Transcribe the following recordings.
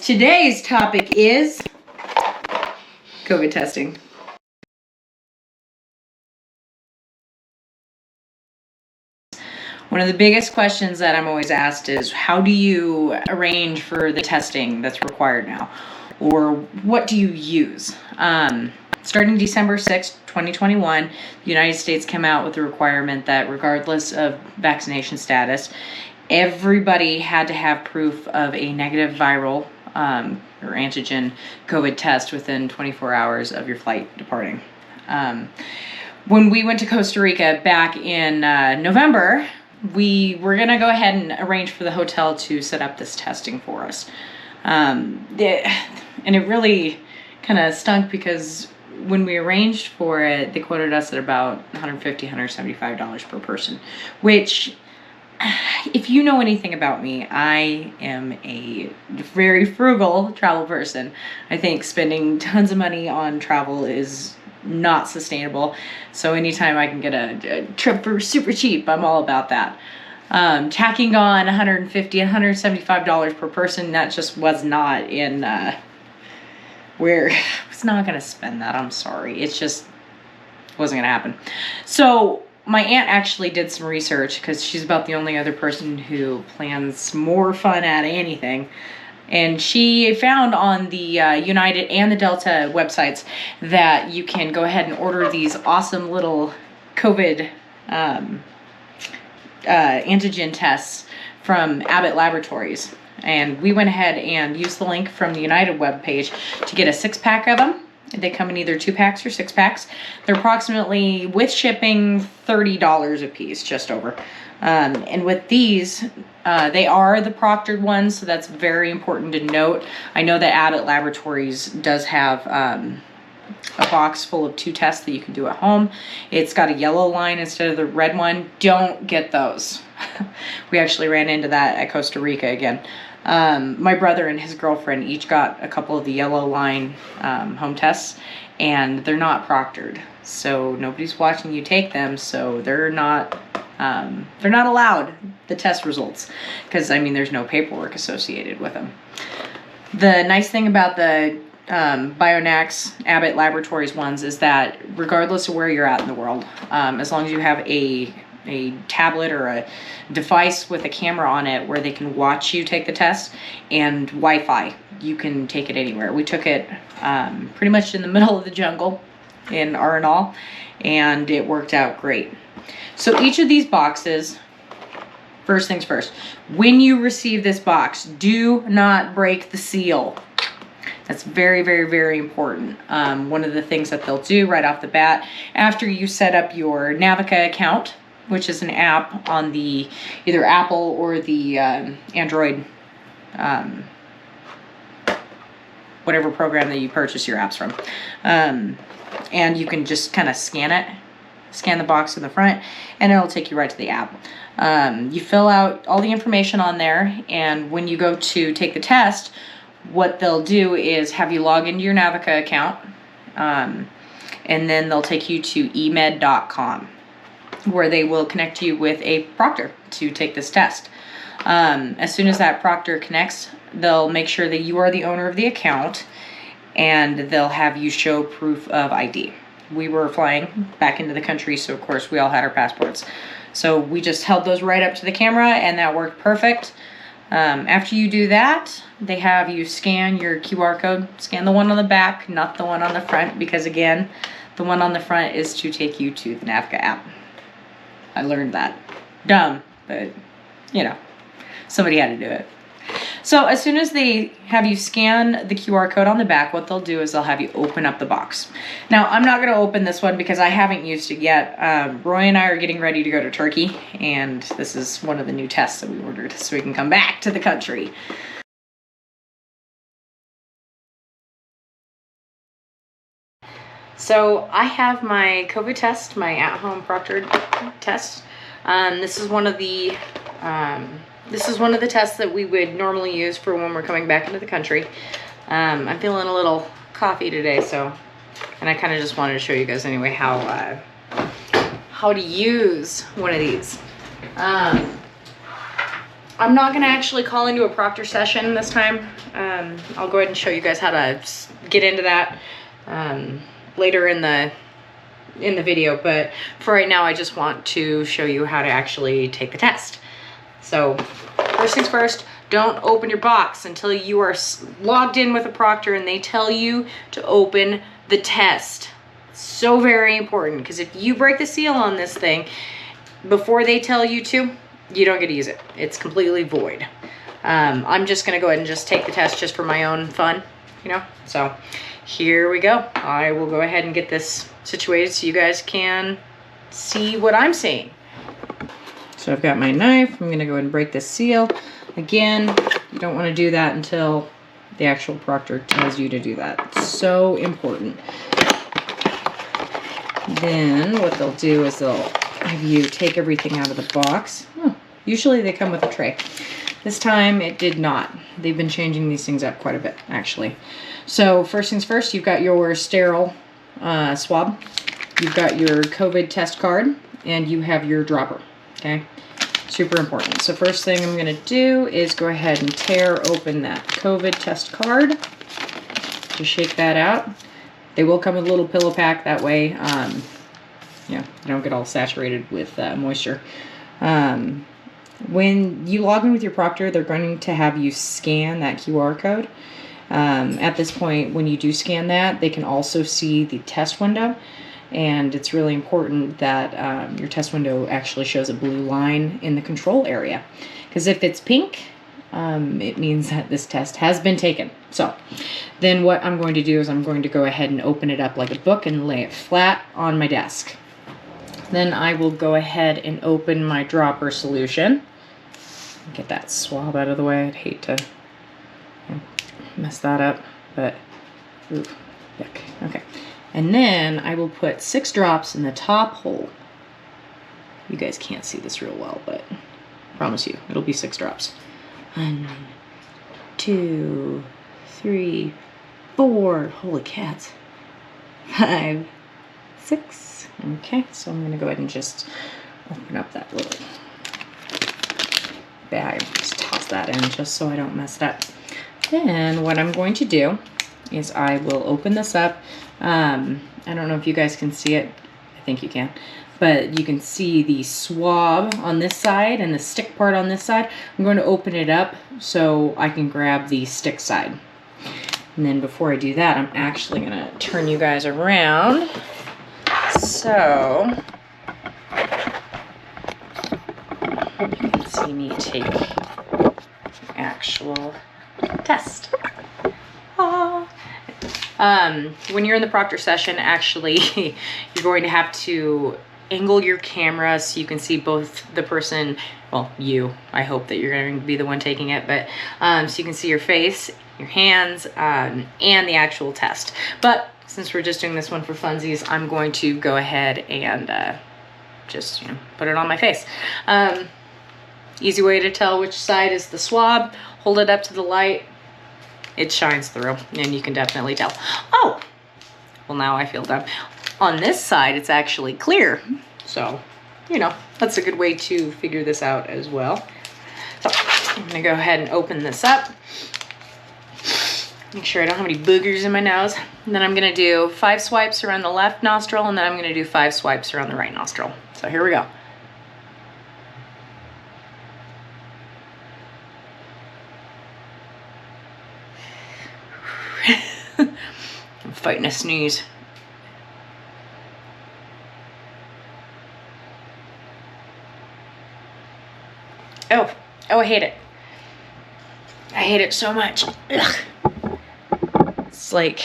Today's topic is COVID testing. One of the biggest questions that I'm always asked is, how do you arrange for the testing that's required now? Or what do you use? Starting December 6, 2021, the United States came out with the requirement that regardless of vaccination status, everybody had to have proof of a negative viral or antigen COVID test within 24 hours of your flight departing. When we went to Costa Rica back in November, we were going to go ahead and arrange for the hotel to set up this testing for us. And it really kind of stunk because when we arranged for it, they quoted us at about $150, $175 per person, which, if you know anything about me, I am a very frugal travel person. I think spending tons of money on travel is not sustainable. So anytime I can get a trip for super cheap, I'm all about that. Tacking on $150, $175 per person, that just was not in where I was not going to spend that. I'm sorry. It just wasn't going to happen. So my aunt actually did some research because she's about the only other person who plans more fun at anything. And she found on the United and the Delta websites that you can go ahead and order these awesome little COVID antigen tests from Abbott Laboratories. And we went ahead and used the link from the United webpage to get a 6-pack of them. They come in either 2-packs or 6-packs. They're approximately, with shipping, $30 a piece, just over. And with these, they are the proctored ones, so that's very important to note. I know that Abbott Laboratories does have a box full of 2 tests that you can do at home. It's got a yellow line instead of the red one. Don't get those. We actually ran into that at Costa Rica again. My brother and his girlfriend each got a couple of the yellow line home tests, and they're not proctored. So nobody's watching you take them, so they're not allowed the test results because, I mean, there's no paperwork associated with them. The nice thing about the BinaxNOW Abbott Laboratories ones is that regardless of where you're at in the world, as long as you have a tablet or a device with a camera on it where they can watch you take the test and Wi-Fi, you can take it anywhere. We took it pretty much in the middle of the jungle in Arenal, and it worked out great. So each of these boxes, first things first, when you receive this box, do not break the seal. That's very, very, very important. One of the things that they'll do right off the bat, after you set up your Navica account, which is an app on the either Apple or the Android, whatever program that you purchase your apps from. And you can just kind of scan the box in the front, and it'll take you right to the app. You fill out all the information on there, and when you go to take the test, what they'll do is have you log into your Navica account, and then they'll take you to emed.com, where they will connect you with a proctor to take this test. As soon as that proctor connects, they'll make sure that you are the owner of the account, and they'll have you show proof of ID. We were flying back into the country, so of course we all had our passports. So we just held those right up to the camera, and that worked perfect. After you do that, they have you scan your QR code. Scan the one on the back, not the one on the front, because again, the one on the front is to take you to the Navica app. I learned that. Dumb, but you know, somebody had to do it. So as soon as they have you scan the QR code on the back, what they'll do is they'll have you open up the box. Now, I'm not going to open this one because I haven't used it yet. Roy and I are getting ready to go to Turkey, and this is one of the new tests that we ordered so we can come back to the country. So I have my COVID test, my at-home proctored test. This is one of the tests that we would normally use for when we're coming back into the country. I'm feeling a little coffee today, and I kind of just wanted to show you guys anyway how to use one of these. I'm not gonna actually call into a proctor session this time. I'll go ahead and show you guys how to get into that later in the video, but for right now I just want to show you how to actually take the test. So first things first, don't open your box until you are logged in with a proctor and they tell you to open the test. So very important, because if you break the seal on this thing before they tell you to, you don't get to use it. It's completely void. I'm just gonna go ahead and just take the test just for my own fun, you know? So here we go. I will go ahead and get this situated so you guys can see what I'm seeing. So I've got my knife. I'm gonna go ahead and break this seal. Again, you don't wanna do that until the actual proctor tells you to do that. It's so important. Then what they'll do is they'll have you take everything out of the box. Usually they come with a tray. This time it did not. They've been changing these things up quite a bit, actually. So first things first, you've got your sterile swab. You've got your COVID test card, and you have your dropper, okay? Super important. So first thing I'm gonna do is go ahead and tear open that COVID test card. Just shake that out. They will come with a little pillow pack, that way, you don't get all saturated with moisture. When you log in with your proctor, they're going to have you scan that QR code. At this point, when you do scan that, they can also see the test window, and it's really important that your test window actually shows a blue line in the control area, because if it's pink, it means that this test has been taken. So then what I'm going to do is I'm going to go ahead and open it up like a book and lay it flat on my desk. Then I will go ahead and open my dropper solution. Get that swab out of the way. I'd hate to mess that up, but ooh, yuck. Okay. And then I will put 6 drops in the top hole. You guys can't see this real well, but I promise you, it'll be 6 drops. 1, 2, 3, 4. Holy cats. 5, 6. Okay, so I'm gonna go ahead and just open up that little bag. Just toss that in just so I don't mess it up. Then what I'm going to do is I will open this up. I don't know if you guys can see it. I think you can. But you can see the swab on this side and the stick part on this side. I'm going to open it up so I can grab the stick side. And then before I do that, I'm actually going to turn you guys around. So you can see me take the actual test. When you're in the proctor session, actually, you're going to have to angle your camera so you can see both the person, well, you, I hope that you're going to be the one taking it, but so you can see your face, your hands, and the actual test. But since we're just doing this one for funsies, I'm going to go ahead and just put it on my face. Easy way to tell which side is the swab. Hold it up to the light. It shines through, and you can definitely tell. Oh, well, now I feel dumb. On this side, it's actually clear. So, that's a good way to figure this out as well. So I'm gonna go ahead and open this up. Make sure I don't have any boogers in my nose. And then I'm gonna do 5 swipes around the left nostril, and then I'm gonna do 5 swipes around the right nostril. So here we go. I'm fighting a sneeze. Oh, I hate it. I hate it so much. Ugh. It's like,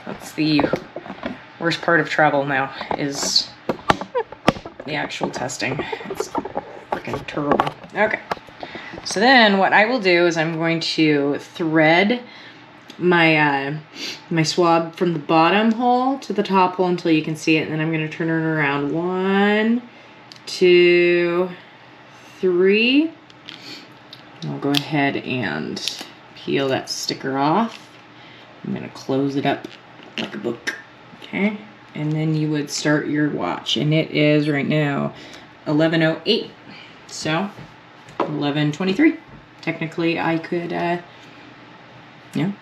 that's the worst part of travel now, is the actual testing. It's freaking terrible. Okay. So then what I will do is I'm going to thread my my swab from the bottom hole to the top hole until you can see it, and then I'm going to turn it around. 1, 2, 3. I'll go ahead and peel that sticker off. I'm going to close it up like a book. Okay, and then you would start your watch, and it is right now 11:08. So 11:23. Technically, I could,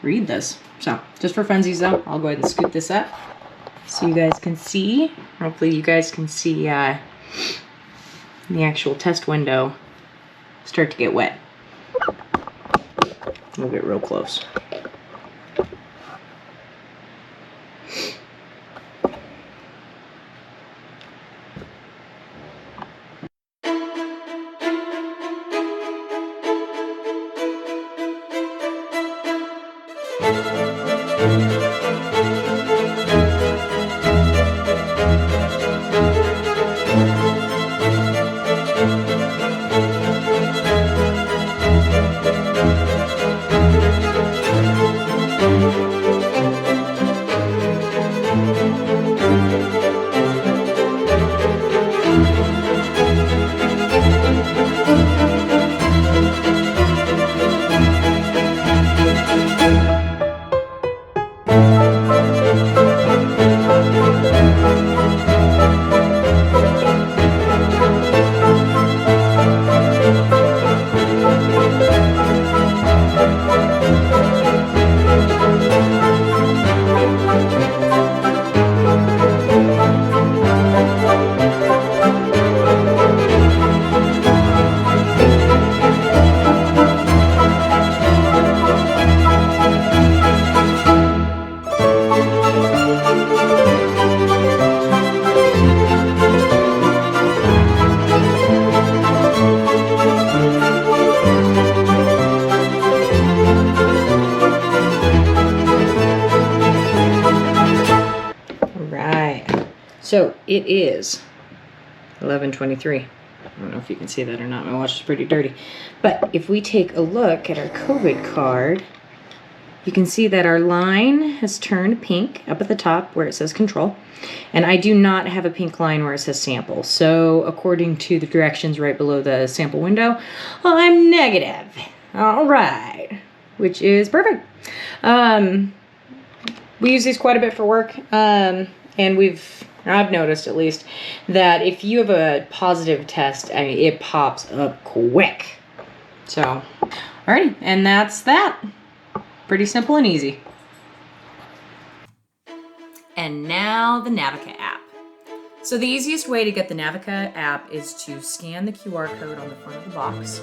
read this. So just for funsies though, I'll go ahead and scoop this up so you guys can see. Hopefully you guys can see the actual test window start to get wet. We'll get real close. So it is 11:23. I don't know if you can see that or not. My watch is pretty dirty. But if we take a look at our COVID card, you can see that our line has turned pink up at the top where it says control. And I do not have a pink line where it says sample. So according to the directions right below the sample window, I'm negative. All right, which is perfect. We use these quite a bit for work. And I've noticed at least that if you have a positive test, I mean, it pops up quick. So, alrighty, and that's that. Pretty simple and easy. And now the Navica app. So the easiest way to get the Navica app is to scan the QR code on the front of the box.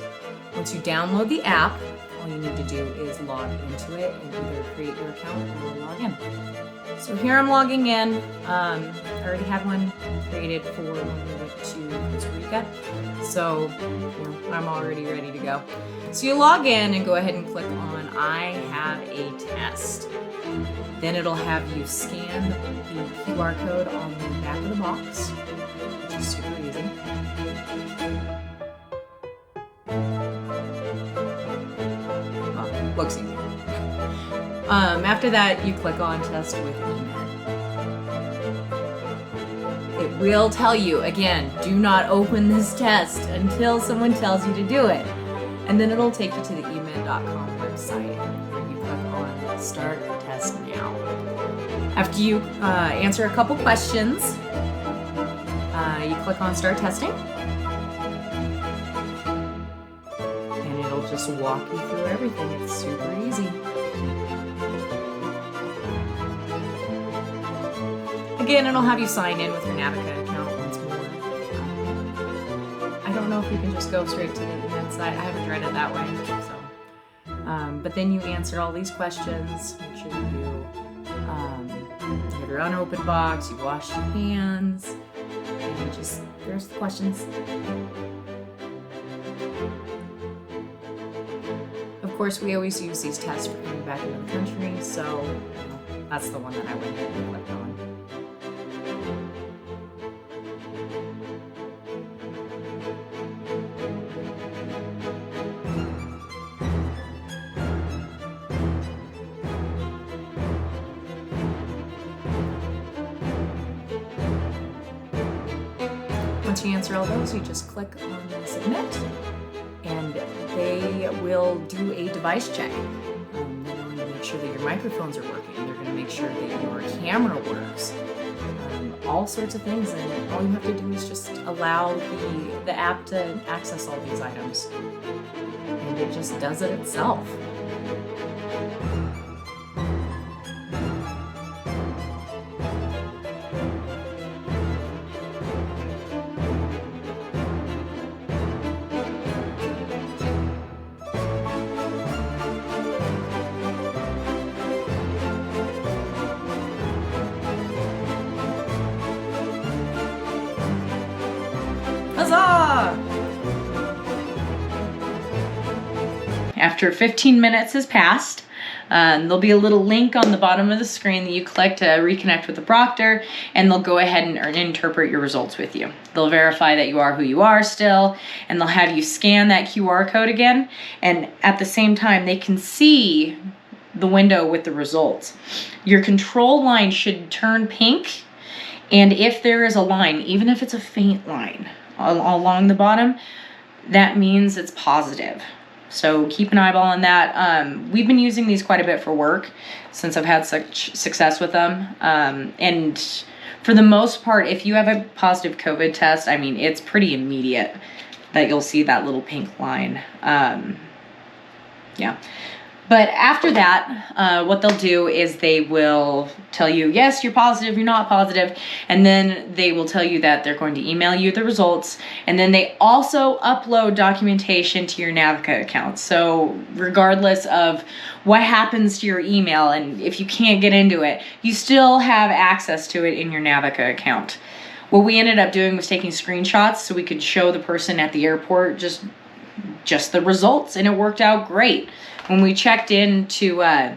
Once you download the app, all you need to do is log into it and either create your account or log in. So here I'm logging in. I already had one created for when we went to Costa Rica. So I'm already ready to go. So you log in and go ahead and click on I have a test. Then it'll have you scan the QR code on the back of the box, which is super easy. Well, looks easy. After that, you click on test with email. It will tell you, again, do not open this test until someone tells you to do it. And then it'll take you to the emed.com website where you click on start test now. After you answer a couple questions, you click on start testing. And it'll just walk you through everything. It's super easy. Again, it'll have you sign in with your Navica account once more. I don't know if you can just go straight to the event site. I haven't tried it that way. So, but then you answer all these questions. Make sure you have your unopened box, you wash your hands, and there's the questions. Of course, we always use these tests for coming back into the country, so that's the one that I went ahead and clicked on. Once you answer all those, you just click on submit, and they will do a device check. They want to make sure that your microphones are working. They're going to make sure that your camera works. All sorts of things, and all you have to do is just allow the app to access all these items, and it just does it itself. Huzzah! After 15 minutes has passed, there'll be a little link on the bottom of the screen that you click to reconnect with the proctor, and they'll go ahead and interpret your results with you. They'll verify that you are who you are still, and they'll have you scan that QR code again, and at the same time they can see the window with the results. Your control line should turn pink, and if there is a line, even if it's a faint line along the bottom, that means it's positive. So keep an eyeball on that. We've been using these quite a bit for work since I've had such success with them. And for the most part, if you have a positive COVID test, I mean, it's pretty immediate that you'll see that little pink line. Yeah. But after that, what they'll do is they will tell you, yes, you're positive, you're not positive, and then they will tell you that they're going to email you the results, and then they also upload documentation to your Navica account. So regardless of what happens to your email, and if you can't get into it, you still have access to it in your Navica account. What we ended up doing was taking screenshots so we could show the person at the airport just the results, and it worked out great. When we checked in to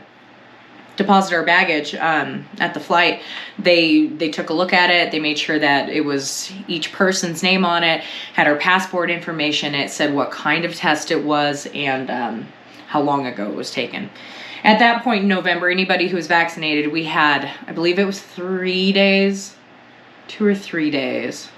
deposit our baggage at the flight, they took a look at it. They made sure that it was each person's name on it, had our passport information. It said what kind of test it was and how long ago it was taken. At that point in November, anybody who was vaccinated, we had, I believe it was 3 days, 2 or 3 days.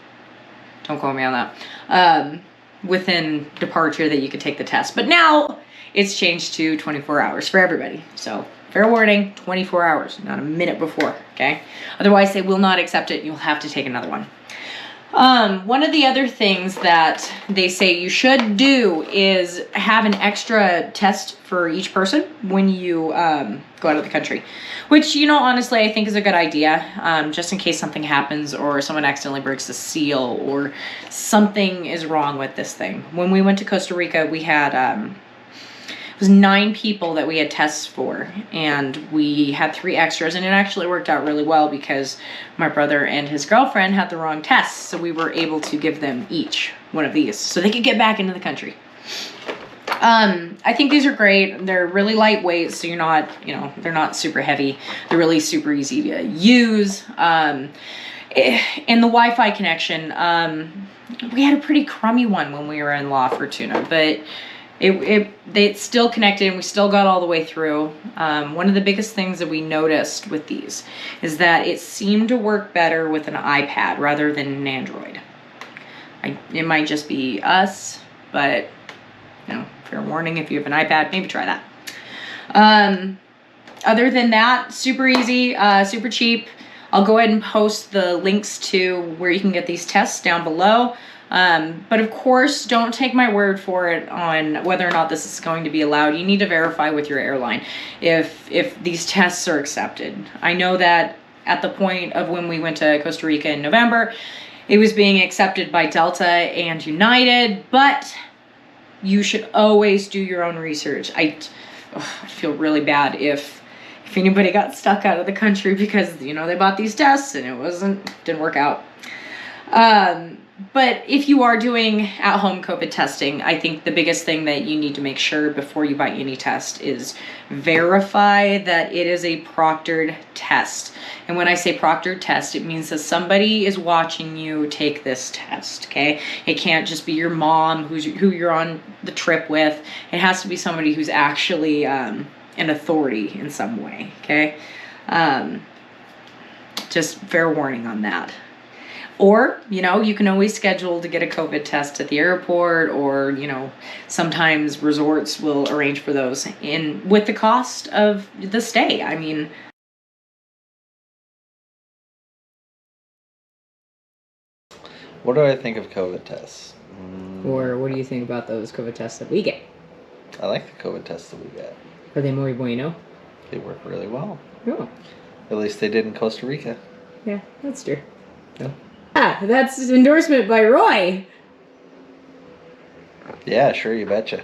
Don't quote me on that. Within departure that you could take the test. But now it's changed to 24 hours for everybody. So fair warning, 24 hours, not a minute before, okay? Otherwise they will not accept it. You'll have to take another one. One of the other things that they say you should do is have an extra test for each person when you go out of the country, which, you know, honestly, I think is a good idea, just in case something happens or someone accidentally breaks the seal or something is wrong with this thing. When we went to Costa Rica, we had it was 9 people that we had tests for, and we had 3 extras, and it actually worked out really well because my brother and his girlfriend had the wrong tests, so we were able to give them each one of these so they could get back into the country. I think these are great. They're really lightweight, so you're not, you know, they're not super heavy. They're really super easy to use. And the Wi-Fi connection, we had a pretty crummy one when we were in La Fortuna, but it still connected and we still got all the way through. One of the biggest things that we noticed with these is that it seemed to work better with an iPad rather than an Android. It might just be us, but you know, fair warning, if you have an iPad, maybe try that. Other than that, super easy, super cheap. I'll go ahead and post the links to where you can get these tests down below. But of course, don't take my word for it on whether or not this is going to be allowed. You need to verify with your airline if these tests are accepted. I know that at the point of when we went to Costa Rica in November, it was being accepted by Delta and United, but you should always do your own research. I'd feel really bad if anybody got stuck out of the country because, you know, they bought these tests and it didn't work out. But if you are doing at-home COVID testing, I think the biggest thing that you need to make sure before you buy any test is verify that it is a proctored test. And when I say proctored test, it means that somebody is watching you take this test, okay? It can't just be your mom who you're on the trip with. It has to be somebody who's actually an authority in some way, okay? Just fair warning on that. Or, you know, you can always schedule to get a COVID test at the airport, or, you know, sometimes resorts will arrange for those in with the cost of the stay. I mean, What do I think of COVID tests? Or what do you think about those COVID tests that we get? I like the COVID tests that we get. Are they muy bueno? They work really well. Oh, At least they did in Costa Rica. yeah, that's true. Yeah. Ah, that's endorsement by Roy. Yeah, sure, you betcha.